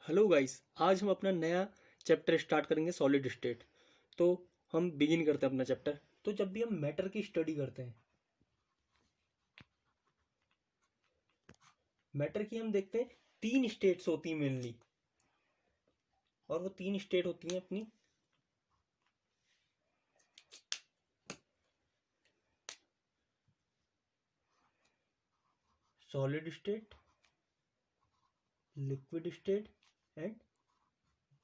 Hello guys, आज हम अपना नया चैप्टर स्टार्ट करेंगे सॉलिड स्टेट। तो हम बिगिन करते हैं अपना चैप्टर। तो जब भी हम मैटर की स्टडी करते हैं, मैटर की हम देखते हैं तीन स्टेट्स होती हैं मेनली, और वो तीन स्टेट होती हैं अपनी solid state, liquid state and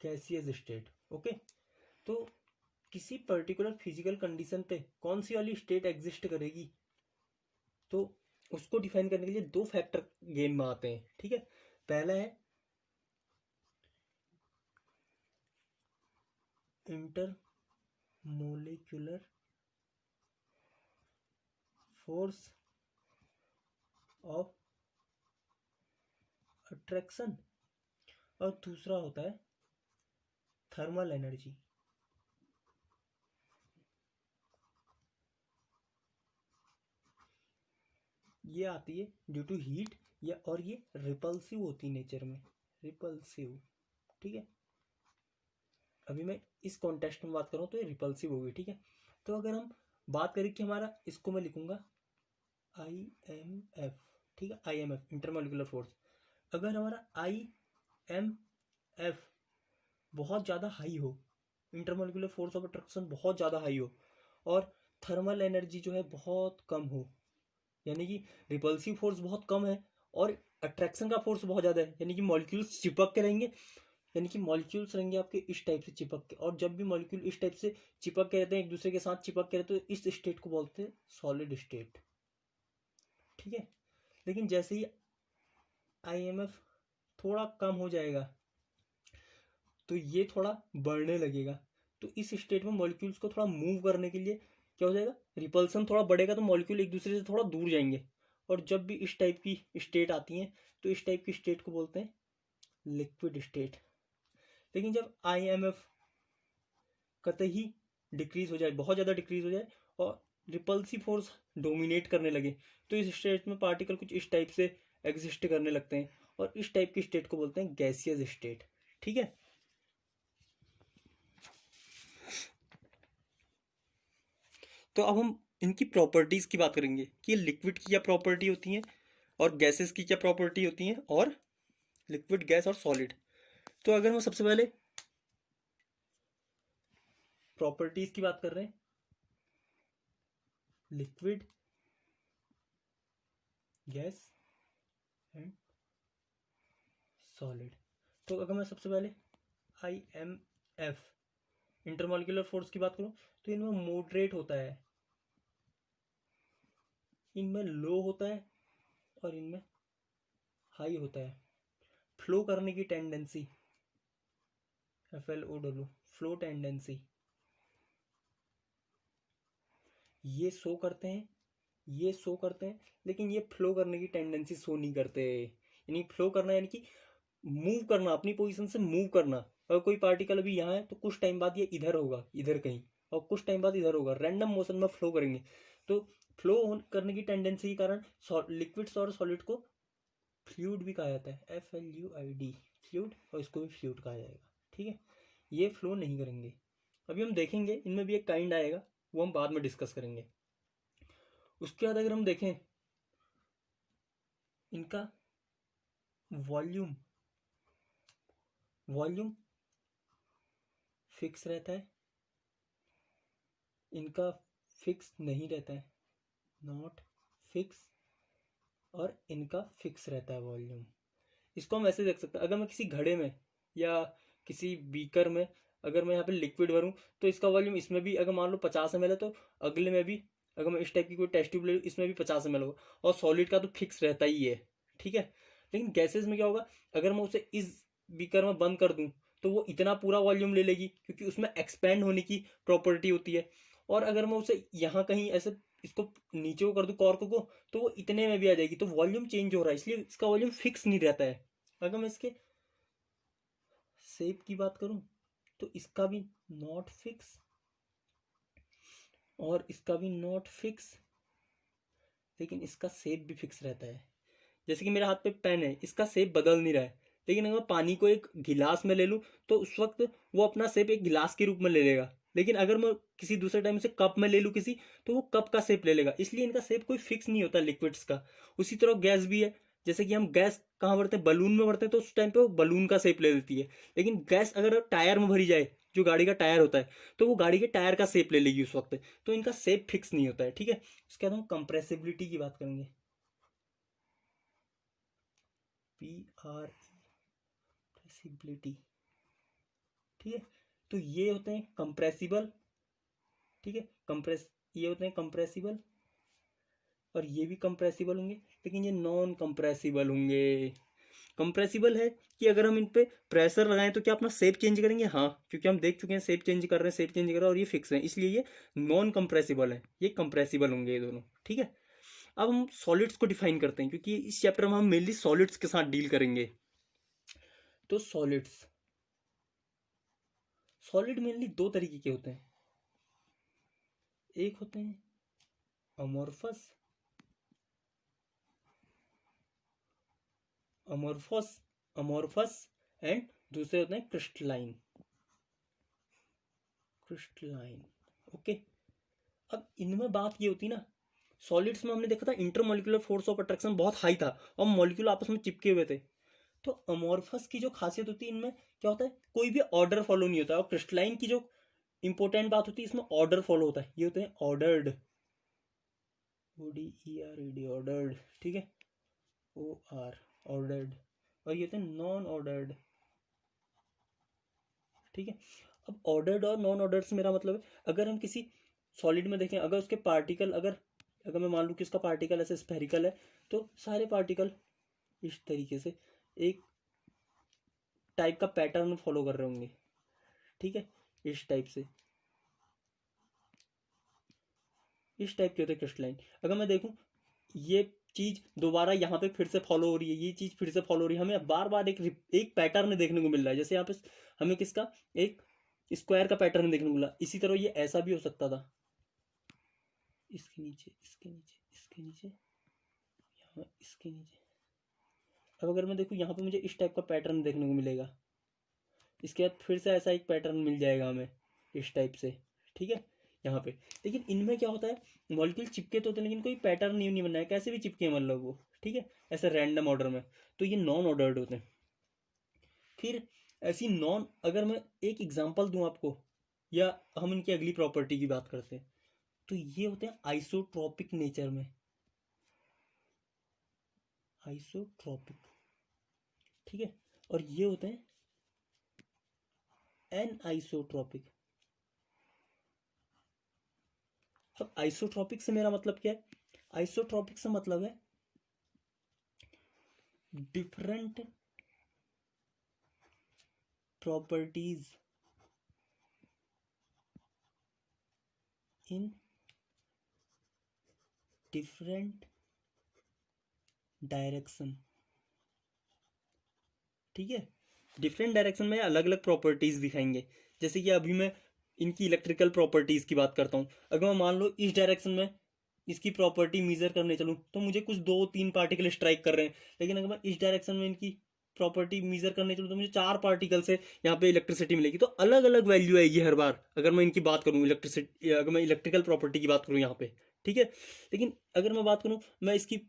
gaseous state. Okay, तो किसी पर्टिकुलर फिजिकल कंडीशन पे कौन सी वाली स्टेट एग्जिस्ट करेगी, तो उसको डिफाइन करने के लिए दो फैक्टर गेम में आते हैं। ठीक है, पहला है inter molecular force of attraction, और दूसरा होता है थर्मल एनर्जी। ये आती है ड्यू टू हीट, या और ये रिपल्सिव होती है नेचर में, रिपल्सिव। ठीक है, अभी मैं इस कॉन्टेक्स्ट में बात कर रहा हूँ तो ये रिपल्सिव होगी। ठीक है, तो अगर हम बात करें कि हमारा, इसको मैं लिखूंगा IMF। ठीक है, IMF इंटरमोलिकुलर फोर्स। अगर हमारा IMF बहुत ज़्यादा हाई हो, इंटरमोलिकुलर फोर्स ऑफ अट्रैक्शन बहुत ज़्यादा हाई हो, और थर्मल एनर्जी जो है बहुत कम हो, यानी कि रिपल्सिव फोर्स बहुत कम है और अट्रैक्शन का फोर्स बहुत ज़्यादा है, यानी कि मॉलिक्यूल्स चिपक के रहेंगे, यानी कि मॉलिक्यूल्स रहेंगे आपके इस टाइप से चिपक के, और जब भी मॉलिक्यूल इस टाइप से चिपक के रहते हैं, एक दूसरे के साथ चिपक के रहते हैं, तो इस स्टेट को बोलते हैं सॉलिड स्टेट। ठीक है, लेकिन जैसे ही IMF थोड़ा कम हो जाएगा तो ये थोड़ा बढ़ने लगेगा। तो इस स्टेट में मॉलिक्यूल्स को थोड़ा मूव करने के लिए क्या हो जाएगा, रिपल्सन थोड़ा बढ़ेगा, तो मॉलिक्यूल एक दूसरे से थोड़ा दूर जाएंगे। और जब भी इस टाइप की स्टेट आती है तो इस टाइप की स्टेट को बोलते हैं लिक्विड स्टेट। लेकिन जब IMF कतई डिक्रीज हो जाए, बहुत ज़्यादा डिक्रीज हो जाए, और रिपल्सिव फोर्स डोमिनेट करने लगे, तो इस स्टेट में पार्टिकल कुछ इस टाइप से एग्जिस्ट करने लगते हैं, और इस टाइप की स्टेट को बोलते हैं गैसियस स्टेट। ठीक है, तो अब हम इनकी प्रॉपर्टीज की बात करेंगे कि लिक्विड की क्या प्रॉपर्टी होती है, और गैसेस की क्या प्रॉपर्टी होती है, और लिक्विड, गैस और सॉलिड। तो अगर हम सबसे पहले प्रॉपर्टीज की बात कर रहे हैं, लिक्विड, गैस एंड सॉलिड। तो अगर मैं सबसे पहले IMF इंटरमॉलिक्यूलर फोर्स की बात करूं, तो इनमें मॉडरेट होता है, इनमें लो होता है, और इनमें हाई होता है। फ्लो करने की टेंडेंसी, FLOW, फ्लो टेंडेंसी, ये शो करते हैं, ये शो करते हैं, लेकिन ये फ्लो करने की टेंडेंसी शो नहीं करते। यानी फ्लो करना यानी कि मूव करना, अपनी पोजीशन से मूव करना। अगर कोई पार्टिकल अभी यहाँ है तो कुछ टाइम बाद ये इधर होगा, इधर कहीं, और कुछ टाइम बाद इधर होगा, रैंडम मोशन में फ्लो करेंगे। तो फ्लो करने की टेंडेंसी के कारण लिक्विड्स और सॉलिड को फ्लूइड भी कहा जाता है, FLUID, फ्लूइड, और इसको भी फ्लूइड कहा जाएगा। ठीक है, ये फ्लो नहीं करेंगे। अभी हम देखेंगे इनमें भी एक काइंड आएगा, वो हम बाद में डिस्कस करेंगे। उसके बाद अगर हम देखें इनका वॉल्यूम, वॉल्यूम फिक्स रहता है, इनका फिक्स नहीं रहता है, नॉट फिक्स, और इनका फिक्स रहता है वॉल्यूम। इसको हम ऐसे देख सकते हैं, अगर मैं किसी घड़े में या किसी बीकर में अगर मैं यहाँ पे लिक्विड भरूँ, तो इसका वॉल्यूम इसमें भी अगर मान लो 50 ml है, तो अगले में भी, अगर मैं इस टाइप की कोई टेस्ट ट्यूब ले लूँ, इसमें भी 50 ml होगा, और सॉलिड का तो फिक्स रहता ही है। ठीक है, लेकिन गैसेज में क्या होगा, अगर मैं उसे इस बीकर में बंद कर दूं तो वो इतना पूरा वॉल्यूम ले लेगी, क्योंकि उसमें एक्सपेंड होने की प्रॉपर्टी होती है। और अगर मैं उसे यहाँ कहीं ऐसे इसको नीचे को कर दूं कॉर्क को, तो वो इतने में भी आ जाएगी, तो वॉल्यूम चेंज हो रहा है, इसलिए इसका वॉल्यूम फिक्स नहीं रहता है। अगर मैं इसके शेप की बात करूं, तो इसका भी नॉट फिक्स, और इसका भी नॉट फिक्स, लेकिन इसका शेप भी फिक्स रहता है। जैसे कि मेरे हाथ पे पेन है, इसका शेप बदल नहीं रहा है, लेकिन अगर मैं पानी को एक गिलास में ले लूँ तो उस वक्त वो अपना शेप एक गिलास के रूप में ले लेगा। लेकिन अगर मैं किसी दूसरे टाइम से कप में ले लूँ किसी, तो वो कप का शेप ले लेगा। इसलिए इनका शेप कोई फिक्स नहीं होता लिक्विड्स का। उसी तरह गैस भी है। जैसे कि हम गैस कहाँ भरते हैं, बलून में भरते हैं, तो उस टाइम पे वो बलून का शेप ले लेती है। लेकिन गैस अगर टायर में भरी जाए, जो गाड़ी का टायर होता है, तो वो गाड़ी के टायर का शेप ले लेगी उस वक्त। तो इनका शेप फिक्स नहीं होता है, ठीक है। उसके बाद हम कंप्रेसिबिलिटी की बात करेंगे। PRE, कंप्रेसिबिलिटी, ठीक है। तो ये होते हैं कंप्रेसिबल, ठीक है। ये होते हैं कंप्रेसिबल, और ये भी कंप्रेसिबल होंगे, लेकिन ये नॉन कंप्रेसिबल होंगे। कंप्रेसिबल है कि अगर हम इन पे प्रेशर लगाएं तो क्या अपना शेप चेंज करेंगे, हाँ, क्योंकि हम देख चुके हैं शेप चेंज कर रहे हैं, शेप चेंज कर रहे हैं, और ये फिक्स है, इसलिए ये नॉन कंप्रेसिबल है। ये कंप्रेसिबल होंगे ये दोनों, ठीक है। अब हम सॉलिड्स को डिफाइन करते हैं, क्योंकि इस चैप्टर में हम मेनली सॉलिड्स के साथ डील करेंगे। तो सॉलिड्स, सॉलिड मेनली दो तरीके के होते हैं। एक होते हैं अमोर्फस, अमोर्फस अमोर्फस एंड दूसरे होते हैं क्रिस्टलाइन, क्रिस्टलाइन, ओके। अब इनमें बात ये होती है ना, सॉलिड्स में हमने देखा था इंटरमोलिकुलर फोर्स ऑफ अट्रैक्शन बहुत हाई था और मॉलिक्यूल आपस में चिपके हुए थे। तो अमोर्फस की जो खासियत होती है इनमें क्या होता है, कोई भी ऑर्डर फॉलो नहीं होता। और क्रिस्टलाइन की जो इंपॉर्टेंट बात होती है, इसमें ऑर्डर फॉलो होता है। ये होते हैं ऑर्डर्ड, ODERED, ऑर्डर्ड, ठीक है, OR, ऑर्डर्ड। और ये होते हैं नॉन ऑर्डर्ड, ठीक है। अब ऑर्डर्ड और नॉन ऑर्डर्ड से मेरा मतलब है, अगर हम किसी सॉलिड में देखें, अगर उसके पार्टिकल, अगर अगर मैं मान लूँ कि उसका पार्टिकल ऐसे स्फेरिकल है, तो सारे पार्टिकल इस तरीके से एक टाइप का पैटर्न फॉलो कर रहे होंगे, ठीक है, इस टाइप से, इस टाइप के होते हैं क्रिस्टलाइन। अगर मैं देखूं ये चीज दोबारा यहाँ पे फिर से फॉलो हो रही है, ये चीज फिर से फॉलो हो रही है, हमें बार बार एक पैटर्न देखने को मिल रहा है। जैसे यहाँ पे हमें किसका, एक स्क्वायर का पैटर्न देखने को मिला, इसी तरह ये ऐसा भी हो सकता था, इसके नीचे, इसके नीचे, इसके नीचे, यहाँ इसके नीचे। अब अगर मैं देखूँ यहाँ पे मुझे इस टाइप का पैटर्न देखने को मिलेगा, इसके बाद फिर से ऐसा एक पैटर्न मिल जाएगा हमें इस टाइप से, ठीक है, यहाँ पे। लेकिन इनमें क्या होता है, मॉलिक्यूल चिपके तो होते हैं लेकिन कोई पैटर्न नहीं बना है, कैसे भी चिपके हैं मतलब वो, ठीक है, ऐसे रैंडम ऑर्डर में। तो ये नॉन ऑर्डर्ड होते हैं। फिर ऐसी नॉन, अगर मैं एक एग्जांपल दूं आपको, या हम इनकी अगली प्रॉपर्टी की बात करते हैं, तो ये होते हैं आइसोट्रॉपिक नेचर में, आइसोट्रॉपिक, ठीक है। और ये होते हैं एनआइसोट्रॉपिक। अब आइसोट्रॉपिक से मेरा मतलब क्या है, आइसोट्रॉपिक से मतलब है different properties in different direction, ठीक है। डिफरेंट डायरेक्शन में अलग अलग प्रॉपर्टीज दिखाएंगे। जैसे कि अभी मैं इनकी इलेक्ट्रिकल प्रॉपर्टीज की बात करता हूँ। अगर मैं मान लो इस डायरेक्शन में इसकी प्रॉपर्टी मेजर करने चलूँ तो मुझे कुछ 2-3 पार्टिकल स्ट्राइक कर रहे हैं। लेकिन अगर मैं इस डायरेक्शन में इनकी प्रॉपर्टी मेजर करने चलूँ तो मुझे 4 पार्टिकल से यहाँ पे इलेक्ट्रिसिटी मिलेगी। तो अलग अलग वैल्यू आएगी हर बार अगर मैं इनकी बात करूँ, इलेक्ट्रिसिटी, अगर मैं इलेक्ट्रिकल प्रॉपर्टी की बात करूँ यहाँ पे, ठीक है। लेकिन अगर मैं बात करूँ, मैं इसकी,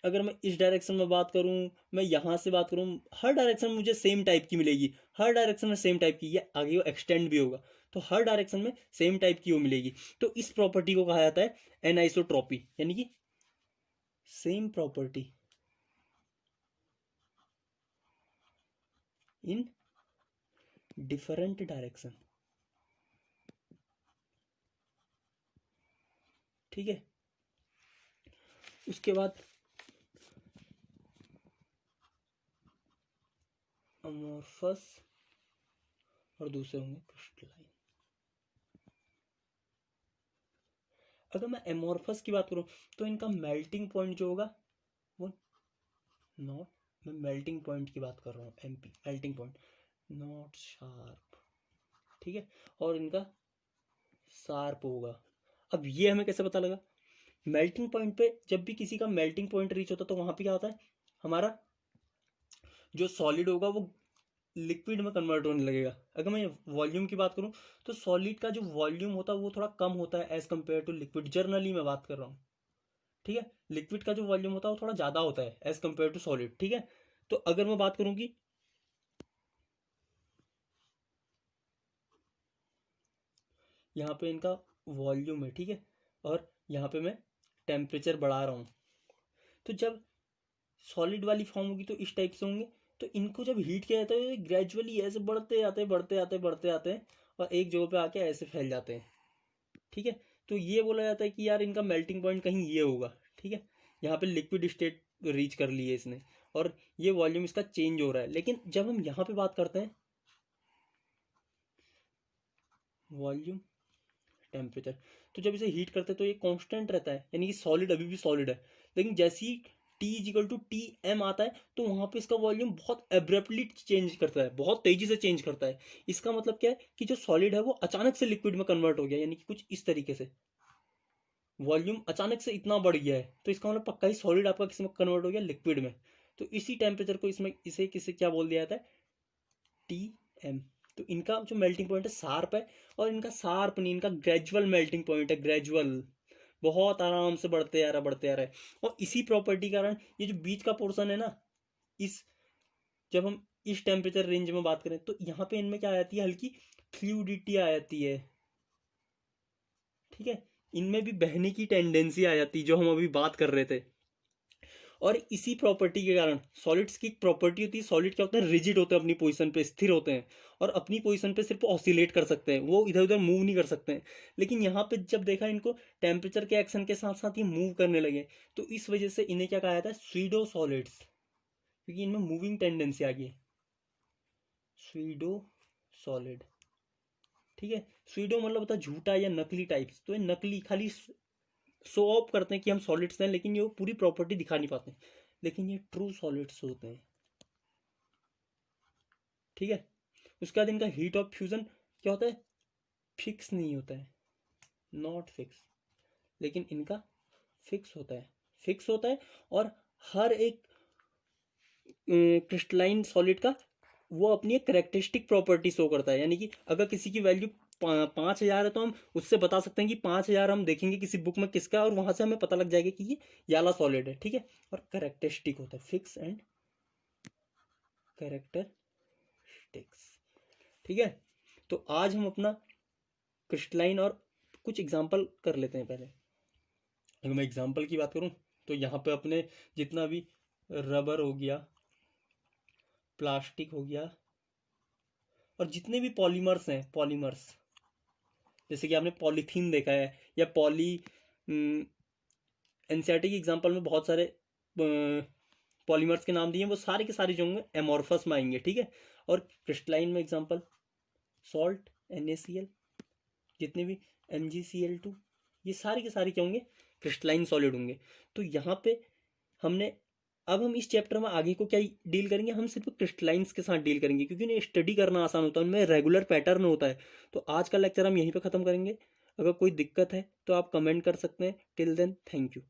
अगर मैं इस डायरेक्शन में बात करूँ, मैं यहाँ से बात करूँ, हर डायरेक्शन में मुझे सेम टाइप की मिलेगी, हर डायरेक्शन में सेम टाइप की, ये आगे वो एक्सटेंड भी होगा तो हर डायरेक्शन में सेम टाइप की वो मिलेगी। तो इस प्रॉपर्टी को कहा जाता है एनाइसोट्रॉपी, यानी कि same property in different direction, ठीक है। उसके बाद अमोर्फस और दूसरे होंगे क्रिस्टलाइन। अगर मैं एमोर्फस की बात करूं तो इनका मेल्टिंग पॉइंट जो होगा वो नॉट, मैं मेल्टिंग पॉइंट की बात कर रहा हूँ, MP, melting point not sharp, ठीक है। और इनका शार्प होगा। अब ये हमें कैसे पता लगा, मेल्टिंग पॉइंट पे जब भी किसी का मेल्टिंग पॉइंट रीच होता है तो वहां पे क्या होता है, हमारा जो सॉलिड होगा वो लिक्विड में कन्वर्ट होने लगेगा। अगर मैं वॉल्यूम की बात करूँ तो सॉलिड का जो वॉल्यूम होता है वो थोड़ा कम होता है as compare to liquid, generally मैं बात कर रहा हूँ, ठीक है। लिक्विड का जो वॉल्यूम होता है वो थोड़ा ज़्यादा होता है एज कम्पेयर टू सॉलिड, ठीक है। तो अगर मैं बात करूँ कि यहाँ पे इनका वॉल्यूम है, ठीक है, और यहाँ पे मैं टेम्परेचर बढ़ा रहा हूँ, तो जब सॉलिड वाली फॉर्म होगी तो इस टाइप से होंगे। तो इनको जब हीट किया जाता है ग्रेजुअली ऐसे बढ़ते आते बढ़ते आते बढ़ते आते हैं और एक जगह पे आके ऐसे फैल जाते हैं, ठीक है। तो ये बोला जाता है कि यार इनका मेल्टिंग पॉइंट कहीं ये होगा, ठीक है। यहाँ पे लिक्विड स्टेट रीच कर ली है इसने और ये वॉल्यूम इसका चेंज हो रहा है। लेकिन जब हम यहाँ पे बात करते हैं वॉल्यूम टेम्परेचर, तो जब इसे हीट करते हैं तो ये कांस्टेंट रहता है, यानी कि सॉलिड अभी भी सॉलिड है। लेकिन जैसे ही T equal to T M आता है तो वहाँ पे इसका वॉल्यूम बहुत एब्रप्टली चेंज करता है, बहुत तेजी से चेंज करता है। इसका मतलब क्या है कि जो सॉलिड है वो अचानक से लिक्विड में कन्वर्ट हो गया, यानी कि कुछ इस तरीके से वॉल्यूम अचानक से इतना बढ़ गया है, तो इसका मतलब पक्का ही सॉलिड आपका किसी में कन्वर्ट हो गया लिक्विड में। तो इसी टेम्परेचर को इसमें इसे किसे क्या बोल दिया जाता है, Tm। तो इनका जो मेल्टिंग पॉइंट है शार्प है, और इनका शार्प नहीं, इनका ग्रेजुअल मेल्टिंग पॉइंट है, ग्रेजुअल, बहुत आराम से बढ़ते आ रहा है बढ़ते आ रहा है। और इसी प्रॉपर्टी के कारण ये जो बीच का पोर्शन है ना, इस जब हम इस टेम्परेचर रेंज में बात करें तो यहाँ पे इनमें क्या आ जाती है, हल्की फ्लूइडिटी आ जाती है, ठीक है। इनमें भी बहने की टेंडेंसी आ जाती है जो हम अभी बात कर रहे थे। और इसी प्रॉपर्टी के कारण सॉलिड्स की प्रॉपर्टी होती है, सॉलिड क्या होते हैं, रिजिड होते हैं, अपनी पोजीशन पे स्थिर होते हैं और अपनी पोजीशन पे सिर्फ ऑसिलेट कर सकते हैं, वो इधर उधर मूव नहीं कर सकते हैं। लेकिन यहाँ पे जब देखा इनको टेम्परेचर के एक्शन के साथ साथ ये मूव करने लगे, तो इस वजह से इन्हें क्या कहा जाता है, स्यूडो सॉलिड्स, क्योंकि इनमें मूविंग टेंडेंसी आ गई, स्यूडो सॉलिड, ठीक है। स्यूडो मतलब होता है झूठा या नकली टाइप्स, तो ये नकली खाली शो ऑफ करते हैं कि हम सॉलिड्स हैं, लेकिन ये वो पूरी प्रॉपर्टी दिखा नहीं पाते, लेकिन ये ट्रू सॉलिड्स होते हैं, ठीक है। उसके बाद इनका हीट ऑफ फ्यूजन क्या होता है, फिक्स नहीं होता है, नॉट फिक्स, लेकिन इनका फिक्स होता है, फिक्स होता है। और हर एक क्रिस्टलाइन सॉलिड का वो अपनी एक करेक्टरिस्टिक प्रॉपर्टी शो करता है, यानी कि अगर किसी की वैल्यू 5,000 है तो हम उससे बता सकते हैं कि 5,000 हम देखेंगे किसी बुक में किसका, और वहां से हमें पता लग जाएगा कि ये वाला सॉलिड है, ठीक है। और करेक्टरिस्टिक होता है, फिक्स एंड कैरेक्टरिस्टिक्स, ठीक है। तो आज हम अपना क्रिस्टलाइन और कुछ एग्जांपल कर लेते हैं। पहले अगर मैं एग्जांपल की बात करूं तो यहाँ पे अपने जितना भी रबर हो गया, प्लास्टिक हो गया, और जितने भी पॉलीमर्स हैं, पॉलीमर्स जैसे कि आपने पॉलीथीन देखा है या पॉली, एनसीईआरटी की एग्जांपल में बहुत सारे पॉलीमर्स के नाम दिए हैं, वो सारे के सारे जो होंगे एमॉर्फस में आएंगे, ठीक है। और क्रिस्टलाइन में एग्जांपल सॉल्ट, NaCl, जितने भी MgCl2, ये सारे के सारे क्या होंगे, क्रिस्टलाइन सॉलिड होंगे। तो यहाँ पे हमने, अब हम इस चैप्टर में आगे को क्या डील करेंगे, हम सिर्फ क्रिस्टलाइंस के साथ डील करेंगे, क्योंकि उन्हें स्टडी करना आसान होता है, उनमें रेगुलर पैटर्न होता है। तो आज का लेक्चर हम यहीं पे ख़त्म करेंगे। अगर कोई दिक्कत है तो आप कमेंट कर सकते हैं। Till then thank you.